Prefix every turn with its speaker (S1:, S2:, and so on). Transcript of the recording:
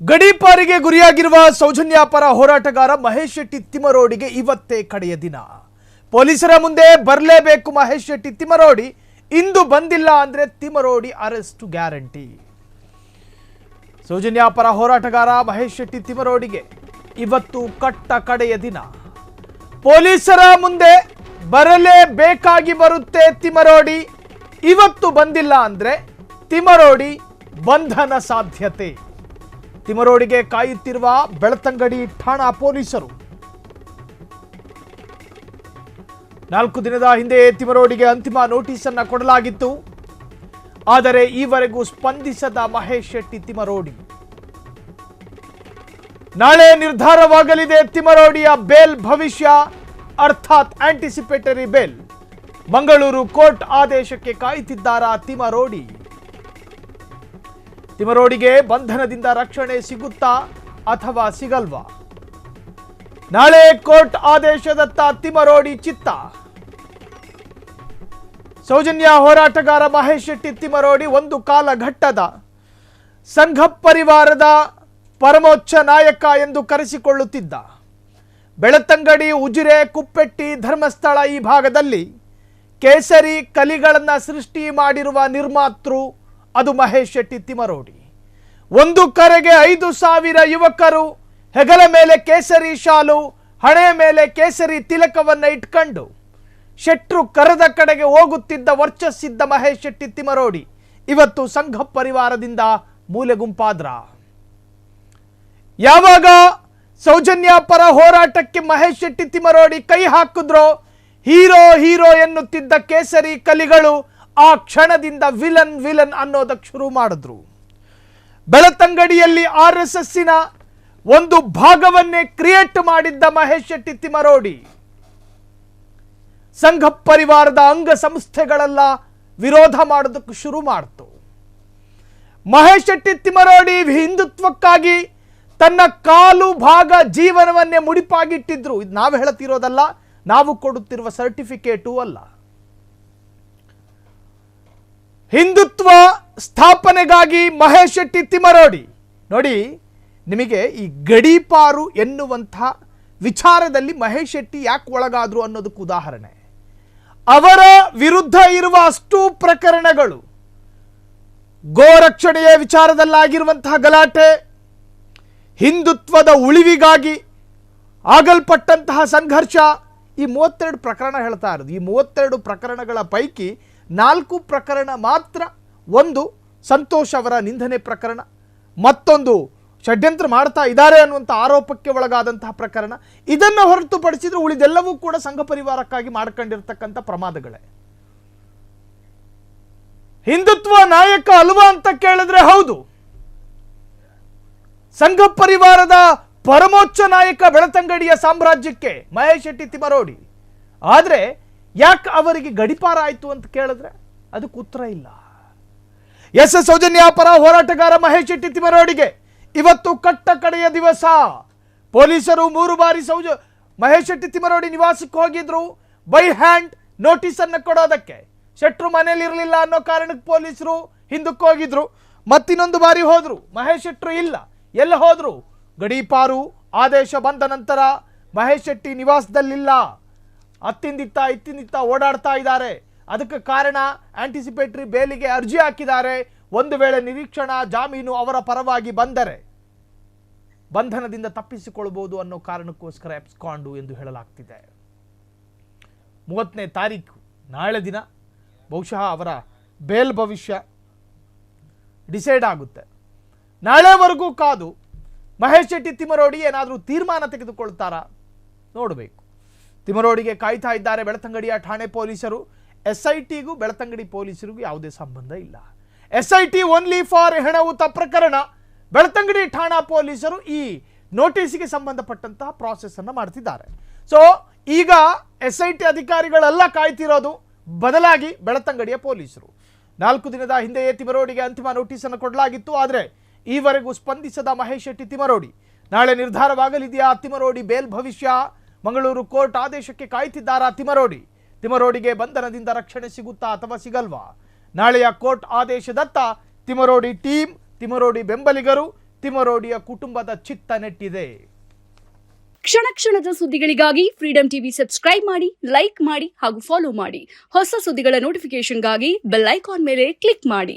S1: ಗಡೀಪಾರಿಗೆ ಗುರಿಯಾಗಿರುವ ಸೌಜನ್ಯ ಪರ ಹೋರಾಟಗಾರ ಮಹೇಶ್ ಶೆಟ್ಟಿ ತಿಮರೋಡಿಗೆ ಇವತ್ತೇ ಕಡೆಯ ದಿನ. ಪೊಲೀಸರ ಮುಂದೆ ಬರಲೇಬೇಕು ಮಹೇಶ್ ಶೆಟ್ಟಿ ತಿಮರೋಡಿ. ಇಂದು ಬಂದಿಲ್ಲ ಅಂದ್ರೆ ತಿಮರೋಡಿ ಅರೆಸ್ಟ್ ಗ್ಯಾರಂಟಿ. ಸೌಜನ್ಯ ಪರ ಹೋರಾಟಗಾರ ಮಹೇಶ್ ಶೆಟ್ಟಿ ತಿಮರೋಡಿಗೆ ಇವತ್ತು ಕಟ್ಟ ಕಡೆಯ ದಿನ. ಪೊಲೀಸರ ಮುಂದೆ ಬರಲೇಬೇಕಾಗಿ ಬರುತ್ತೆ ತಿಮರೋಡಿ. ಇವತ್ತು ಬಂದಿಲ್ಲ ಅಂದ್ರೆ ತಿಮರೋಡಿ ಬಂಧನ ಸಾಧ್ಯತೆ. ತಿಮರೋಡಿಗೆ ಕಾಯುತ್ತಿರುವ ಬೆಳ್ತಂಗಡಿ ಠಾಣಾ ಪೊಲೀಸರು 4 ದಿನದ ಹಿಂದೆ ತಿಮರೋಡಿಗೆ ಅಂತಿಮ ನೋಟಿಸ್ ಅನ್ನು ಕೊಡಲಾಗಿತ್ತು. ಆದರೆ ಈವರೆಗೂ ಸ್ಪಂದಿಸದ ಮಹೇಶ್ ಶೆಟ್ಟಿ ತಿಮರೋಡಿ. ನಾಳೆ ನಿರ್ಧಾರವಾಗಲಿದೆ ತಿಮರೋಡಿಯ ಬೇಲ್ ಭವಿಷ್ಯ, ಅರ್ಥಾತ್ ಆಂಟಿಸಿಪೇಟರಿ ಬೇಲ್. ಮಂಗಳೂರು ಕೋರ್ಟ್ ಆದೇಶಕ್ಕೆ ಕಾಯುತ್ತಿದ್ದಾರಾ ತಿಮರೋಡಿ? ತಿಮರೋಡಿಗೆ ಬಂಧನದಿಂದ ರಕ್ಷಣೆ ಸಿಗುತ್ತಾ ಅಥವಾ ಸಿಗಲ್ವಾ? ನಾಳೆ ಕೋರ್ಟ್ ಆದೇಶದತ್ತ ತಿಮರೋಡಿ ಚಿತ್ತ. ಸೌಜನ್ಯ ಹೋರಾಟಗಾರ ಮಹೇಶ್ ಶೆಟ್ಟಿ ತಿಮರೋಡಿ ಒಂದು ಕಾಲಘಟ್ಟದ ಸಂಘ ಪರಿವಾರದ ಪರಮೋಚ್ಚ ನಾಯಕ ಎಂದು ಕರೆಸಿಕೊಳ್ಳುತ್ತಿದ್ದ. ಬೆಳ್ತಂಗಡಿ, ಉಜಿರೆ, ಕುಪ್ಪೆಟ್ಟಿ, ಧರ್ಮಸ್ಥಳ ಈ ಭಾಗದಲ್ಲಿ ಕೇಸರಿ ಕಲಿಗಳನ್ನು ಸೃಷ್ಟಿ ಮಾಡಿರುವ ನಿರ್ಮಾತೃ ಅದು ಮಹೇಶ್ ಶೆಟ್ಟಿ ತಿಮರೋಡಿ. ಒಂದು ಕರೆಗೆ 5,000 ಯುವಕರು ಹೆಗಲ ಮೇಲೆ ಕೇಸರಿ ಶಾಲು, ಹಣೆಯ ಮೇಲೆ ಕೇಸರಿ ತಿಲಕವನ್ನು ಇಟ್ಕೊಂಡು ಶೆಟ್ರು ಕರೆದ ಕಡೆಗೆ ಹೋಗುತ್ತಿದ್ದ ವರ್ಚಸ್ಸಿದ್ದ ಮಹೇಶ್ ಶೆಟ್ಟಿ ತಿಮರೋಡಿ ಇವತ್ತು ಸಂಘ ಪರಿವಾರದಿಂದ ಮೂಲೆ ಗುಂಪಾದ್ರ. ಯಾವಾಗ ಸೌಜನ್ಯ ಪರ ಹೋರಾಟಕ್ಕೆ ಮಹೇಶ್ ಶೆಟ್ಟಿ ತಿಮರೋಡಿ ಕೈ ಹಾಕಿದ್ರೋ, ಹೀರೋ ಎನ್ನುತ್ತಿದ್ದ ಕೇಸರಿ ಕಲಿಗಳು ಆ ಕ್ಷಣದಿಂದ ವಿಲನ್ ಅನ್ನೋದಕ್ಕೆ ಶುರು ಮಾಡಿದ್ರು. ಬೆಳ್ತಂಗಡಿಯಲ್ಲಿ RSSನ ಒಂದು ಭಾಗವನ್ನೇ ಕ್ರಿಯೇಟ್ ಮಾಡಿದ್ದ ಮಹೇಶ್ ಶೆಟ್ಟಿ ತಿಮರೋಡಿ ಸಂಘ ಪರಿವಾರದ ಅಂಗ ಸಂಸ್ಥೆಗಳೆಲ್ಲ ವಿರೋಧ ಮಾಡೋದಕ್ಕೆ ಶುರು ಮಾಡ್ತು. ಮಹೇಶ್ ಶೆಟ್ಟಿ ತಿಮರೋಡಿ ಹಿಂದುತ್ವಕ್ಕಾಗಿ ತನ್ನ ಕಾಲು ಭಾಗ ಜೀವನವನ್ನೇ ಮುಡಿಪಾಗಿಟ್ಟಿದ್ರು. ಇದು ನಾವು ಹೇಳ್ತಿರೋದಲ್ಲ, ನಾವು ಕೊಡುತ್ತಿರುವ ಸರ್ಟಿಫಿಕೇಟು ಅಲ್ಲ. ಹಿಂದುತ್ವ ಸ್ಥಾಪನೆಗಾಗಿ ಮಹೇಶ್ ಶೆಟ್ಟಿ ತಿಮರೋಡಿ ನೋಡಿ, ನಿಮಗೆ ಈ ಗಡೀಪಾರು ಎನ್ನುವಂಥ ವಿಚಾರದಲ್ಲಿ ಮಹೇಶ್ ಶೆಟ್ಟಿ ಯಾಕೆ ಒಳಗಾದ್ರು ಅನ್ನೋದಕ್ಕೆ ಉದಾಹರಣೆ, ಅವರ ವಿರುದ್ಧ ಇರುವ ಅಷ್ಟು ಪ್ರಕರಣಗಳು, ಗೋರಕ್ಷಣೆಯ ವಿಚಾರದಲ್ಲಾಗಿರುವಂತಹ ಗಲಾಟೆ, ಹಿಂದುತ್ವದ ಉಳಿವಿಗಾಗಿ ಆಗಲ್ಪಟ್ಟಂತಹ ಸಂಘರ್ಷ, ಈ 32 ಪ್ರಕರಣ ಹೇಳ್ತಾ ಇರೋದು. ಈ 32 ಪ್ರಕರಣಗಳ ಪೈಕಿ 4 ಪ್ರಕರಣ ಮಾತ್ರ, ಒಂದು ಸಂತೋಷ್ ಅವರ ನಿಂದನೆ ಪ್ರಕರಣ, ಮತ್ತೊಂದು ಷಡ್ಯಂತ್ರ ಮಾಡ್ತಾ ಇದ್ದಾರೆ ಅನ್ನುವಂಥ ಆರೋಪಕ್ಕೆ ಒಳಗಾದಂತಹ ಪ್ರಕರಣ. ಇದನ್ನು ಹೊರತುಪಡಿಸಿದ್ರೆ ಉಳಿದೆಲ್ಲವೂ ಕೂಡ ಸಂಘ ಪರಿವಾರಕ್ಕಾಗಿ ಮಾಡ್ಕೊಂಡಿರ್ತಕ್ಕಂಥ ಪ್ರಮಾದಗಳೇ. ಹಿಂದುತ್ವ ನಾಯಕ ಅಲ್ವಾ ಅಂತ ಕೇಳಿದ್ರೆ ಹೌದು. ಸಂಘ ಪರಿವಾರದ ಪರಮೋಚ್ಚ ನಾಯಕ ಬೆಳ್ತಂಗಡಿಯ ಸಾಮ್ರಾಜ್ಯಕ್ಕೆ ಮಹೇಶ್ ಶೆಟ್ಟಿ ತಿಮರೋಡಿ. ಆದರೆ ಯಾಕೆ ಅವರಿಗೆ ಗಡೀಪಾರ ಆಯಿತು ಅಂತ ಕೇಳಿದ್ರೆ ಅದಕ್ಕೆ ಉತ್ತರ ಇಲ್ಲ. ಸೌಜನ್ಯ ಪರ ಹೋರಾಟಗಾರ ಮಹೇಶ್ ಶೆಟ್ಟಿ ತಿಮರೋಡಿಗೆ ಇವತ್ತು ಕಟ್ಟ ಕಡೆಯ ದಿವಸ. ಪೊಲೀಸರು 3 ಬಾರಿ ಮಹೇಶ್ ಶೆಟ್ಟಿ ತಿಮರೋಡಿ ನಿವಾಸಕ್ಕೆ ಹೋಗಿದ್ರು ಬೈ ಹ್ಯಾಂಡ್ ನೋಟಿಸ್ ಅನ್ನು ಕೊಡೋದಕ್ಕೆ. ಶೆಟ್ರು ಮನೇಲಿ ಇರಲಿಲ್ಲ ಅನ್ನೋ ಕಾರಣಕ್ಕೆ ಪೊಲೀಸರು ಹಿಂದಕ್ಕೆ ಹೋಗಿದ್ರು. ಮತ್ತಿನ್ನೊಂದು ಬಾರಿ ಹೋದ್ರು, ಮಹೇಶ್ ಶೆಟ್ರು ಇಲ್ಲ. ಎಲ್ಲ ಹೋದ್ರು? ಗಡೀಪಾರು ಆದೇಶ ಬಂದ ನಂತರ ಮಹೇಶ್ ಶೆಟ್ಟಿ ನಿವಾಸದಲ್ಲಿಲ್ಲ, ಇತ್ತಿಂದಿತ್ತ ಓಡಾಡ್ತಾ ಇದ್ದಾರೆ. ಅದಕ್ಕೆ ಕಾರಣ ಆಂಟಿಸಿಪೇಟರಿ ಬೇಲಿಗೆ ಅರ್ಜಿ ಹಾಕಿದ್ದಾರೆ. ಒಂದು ವೇಳೆ ನಿರೀಕ್ಷಣಾ ಜಾಮೀನು ಅವರ ಪರವಾಗಿ ಬಂದರೆ ಬಂಧನದಿಂದ ತಪ್ಪಿಸಿಕೊಳ್ಳಬಹುದು ಅನ್ನೋ ಕಾರಣಕ್ಕೋಸ್ಕರ ಎಬ್ಸ್ಕಾಂಡು ಎಂದು ಹೇಳಲಾಗ್ತಿದೆ. 30ನೇ ತಾರೀಕು ನಾಳೆ ದಿನ ಬಹುಶಃ ಅವರ ಬೇಲ್ ಭವಿಷ್ಯ ಡಿಸೈಡ್ ಆಗುತ್ತೆ. ನಾಳೆವರೆಗೂ ಕಾದು ಮಹೇಶ್ ಶೆಟ್ಟಿ ತಿಮರೋಡಿ ಏನಾದರೂ ತೀರ್ಮಾನ ತೆಗೆದುಕೊಳ್ತಾರಾ ನೋಡಬೇಕು. ತಿಮರೋಡಿಗೆ ಕಾಯ್ತಾ ಇದ್ದಾರೆ ಬೆಳ್ತಂಗಡಿಯ ಠಾಣೆ ಪೊಲೀಸರು. SITಗೂ ಬೆಳ್ತಂಗಡಿ ಪೊಲೀಸರಿಗೂ ಯಾವುದೇ ಸಂಬಂಧ ಇಲ್ಲ. SIT ಓನ್ಲಿ ಫಾರ್ ಹೆಣವುತ ಪ್ರಕರಣ. ಬೆಳ್ತಂಗಡಿ ಠಾಣಾ ಪೊಲೀಸರು ಈ ನೋಟಿಸ್ಗೆ ಸಂಬಂಧಪಟ್ಟಂತಹ ಪ್ರಾಸೆಸ್ ಅನ್ನು ಮಾಡ್ತಿದ್ದಾರೆ. ಸೊ ಈಗ SIT ಅಧಿಕಾರಿಗಳೆಲ್ಲ ಕಾಯ್ತಿರೋದು ಬದಲಾಗಿ ಬೆಳ್ತಂಗಡಿಯ ಪೊಲೀಸರು. 4 ದಿನದ ಹಿಂದೆಯೇ ತಿಮರೋಡಿಗೆ ಅಂತಿಮ ನೋಟಿಸ್ ಅನ್ನು ಕೊಡಲಾಗಿತ್ತು. ಆದರೆ ಈವರೆಗೂ ಸ್ಪಂದಿಸದ ಮಹೇಶ್ ಶೆಟ್ಟಿ ತಿಮರೋಡಿ. ನಾಳೆ ನಿರ್ಧಾರವಾಗಲಿದೆಯಾ ತಿಮರೋಡಿ ಬೇಲ್ ಭವಿಷ್ಯ? ಮಂಗಳೂರು ಕೋರ್ಟ್ ಆದೇಶಕ್ಕೆ ಕಾಯ್ತಿದ್ದಾರಾ ತಿಮರೋಡಿ? ತಿಮರೋಡಿಗೆ ಬಂಧನದಿಂದ ರಕ್ಷಣೆ ಸಿಗುತ್ತಾ ಅಥವಾ ಸಿಗಲ್ವಾ? ನಾಳೆಯ ಕೋರ್ಟ್ ಆದೇಶದತ್ತ ತಿಮರೋಡಿ ಟೀಮ್, ತಿಮರೋಡಿ ಬೆಂಬಲಿಗರು, ತಿಮರೋಡಿಯ ಕುಟುಂಬದ ಚಿತ್ತ ನೆಟ್ಟಿದೆ.
S2: ಕ್ಷಣ ಕ್ಷಣದ ಸುದ್ದಿಗಳಿಗಾಗಿ ಫ್ರೀಡಂ ಟಿವಿ ಸಬ್ಸ್ಕ್ರೈಬ್ ಮಾಡಿ, ಲೈಕ್ ಮಾಡಿ ಹಾಗೂ ಫಾಲೋ ಮಾಡಿ. ಹೊಸ ಸುದ್ದಿಗಳ ನೋಟಿಫಿಕೇಶನ್ಗಾಗಿ ಬೆಲ್ ಐಕಾನ್ ಮೇಲೆ ಕ್ಲಿಕ್ ಮಾಡಿ.